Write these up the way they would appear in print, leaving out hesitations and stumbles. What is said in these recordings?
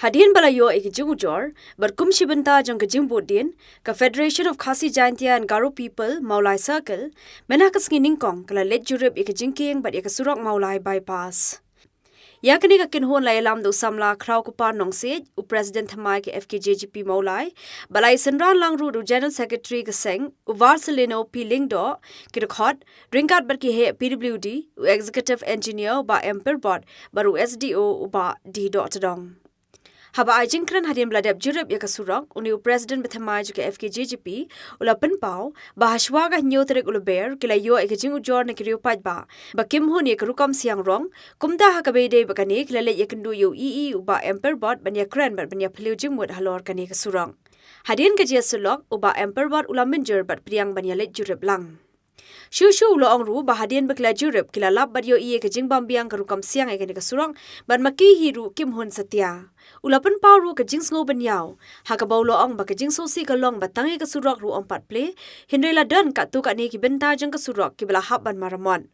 Hadian balayo ikijung ujor, berkum shibenta jong kejing bodin, ka Federation of Khasi Jaintia and Garo People, Maulai Circle, menakas nginingkong kala let jurib ikijing king but ikasurok Maulai bypass. Yakani ka kinhon la elam do samla kraw kupa nongse u president thamai ke FKJGP Maulai balai senran langru du general secretary ka seng u varselino piling do kirokhot ringat bar ki he PWD u executive engineer ba emperbot baru SDO u ba d do tadong haba ajingkran hadiam bladab jurib ya kasurok uni u president bethamai ju ke FKJGP ula penpau bahaswa ga nyotrek ulaber kila yo ekajing ujor na kiriu pajba bakim honi ekrukom siang rong kumda hakabede bakane kila le yakendu yo u ba emperbot banya kran bat banya phliujing mud halor kane kasurong hadian kajia sulok u ba emperbot ula minjur bat priang banya le jurib lang Shushu lo ongru bahadian bakla jurib kila lab badyo iye ke jing bambiang karukam siang ekane kasurong ban maki hiru kim hun satya ulapan pawru ke jing sngo banyao hakabau lo ong ba ke jing sosi kalong batangi kasurok ru ompat ple hindrela dan katu kane ki benta jang kasurok ki bala hab ban maramon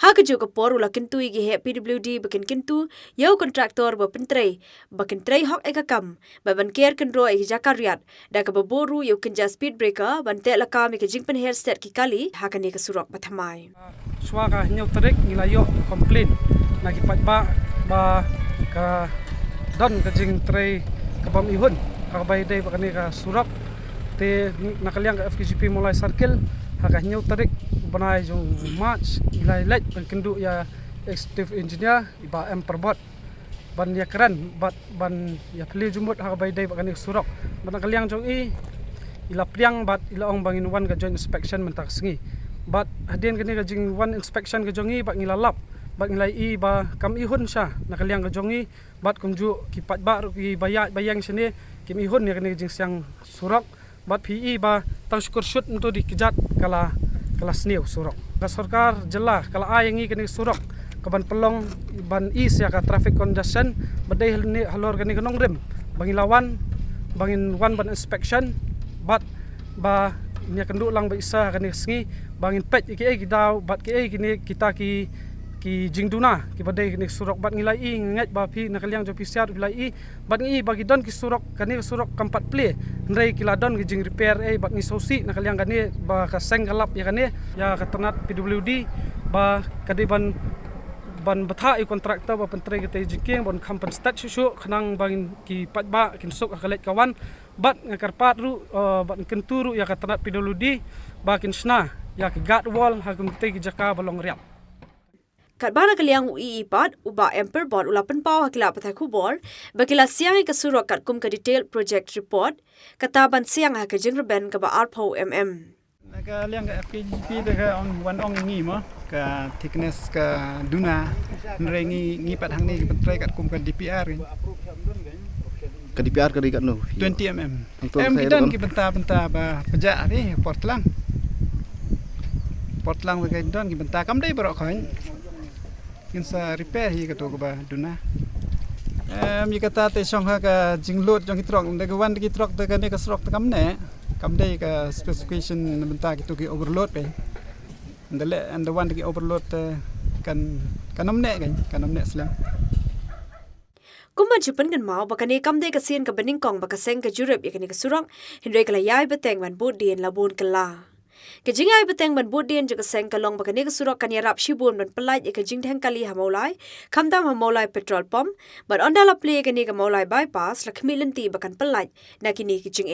Hakaju ka por ula kintu igi he PWD bakin kintu yau kontraktor ba pentrei bakin trei hok ekakam ba ban care kendro igi jakariat da ka baboru yau kinja speed breaker ban te laka mi ke jingpen hair set ki kali hakane ka surok bathamai Suaka nyau terik ngilayo komplain nagi patba ba ka don ka jing trei ka bam ihun ka bai dei bakane ka surok te nakaliang ka FKJP Maulai Circle haka nyau terik banai jong march ilai lek ban kendu ya executive engineer iba emperbot ban ya keren ban ya pli jumut ha bai dai bakani surok ban kaliang jong ila priang bat ila ong bangin wan ka joint inspection mentak sengi bat hadien kini ka jing wan inspection ka jongi bat ngilalap bat ngilai ba kam ihun sha nakaliang ka jongi bat kumju ki patba ki bayang sini kim ihun ya kini jing siang surok bat PE ba tang syukur shoot untuk dikejat kala kelas niu surok. Ka sarkar jelah kala ayangi kini surok kaban pelong ban is ya ka traffic congestion badai halor kini kanong rem bangin lawan bangin wan ban inspection bat ba nya kendu lang ba isa kini sengi bangin pet iki daw bat kini kita ki jingduna ki badai kini surok bat ngilai nget ba pi nakaliang jo PCR bilai bat ngi bagi don ki surok kani surok kampat ple ndai kila don ki jing repair bat ngi sosi nakaliang kani ba ka senggalap ya kani ya katernat PWD ba kadi ban betha kontraktor ba pentrei kita jingking bon kampan stat susu khanang bangin ki patba kin sok akalet kawan bat ngakarpat ru bat kenturu ya katernat PWD ba kin sna ya ki guard wall hagum te ki jaka balong riap Katbana kaliang pat uba emperbot ulapan pau hakila pathai kubor bakila siang ka surok katkum ka detail project report kataban siang ha ka jingrben ka ba arpo Naga liang ka FKJP de ka on wan ong ngi mo ka thickness ka duna ngi pat hang ni pentrai katkum ka DPR Ka DPR ka dikat no 20 mm kidan ki benta ba pejak ni portlang ba ka don ki benta kam dai barok khain kinsa repair hi ka to ba duna mi kata te song ha ka jinglot jong kitrok de ka wan kitrok de ka ne ka srok kam ne kam dai ka specification benta ki to ki overload pe ndale and the one ki overload kan kanom ne slam Kumban chupan kan mau bakane kamde ka sien ka bening kong baka seng ka jurib yakani ka surong hindre kala yai beteng ban bodien labon kala Kejingai beteng ban bodien juga seng kalong bakane ka surok kan yarap shibun ban pelaj ka jing thang kali ha Maulai kamdam ha Maulai petrol pump ban ondala play kani ka Maulai bypass la khmilenti bakan pelaj nakini ki jing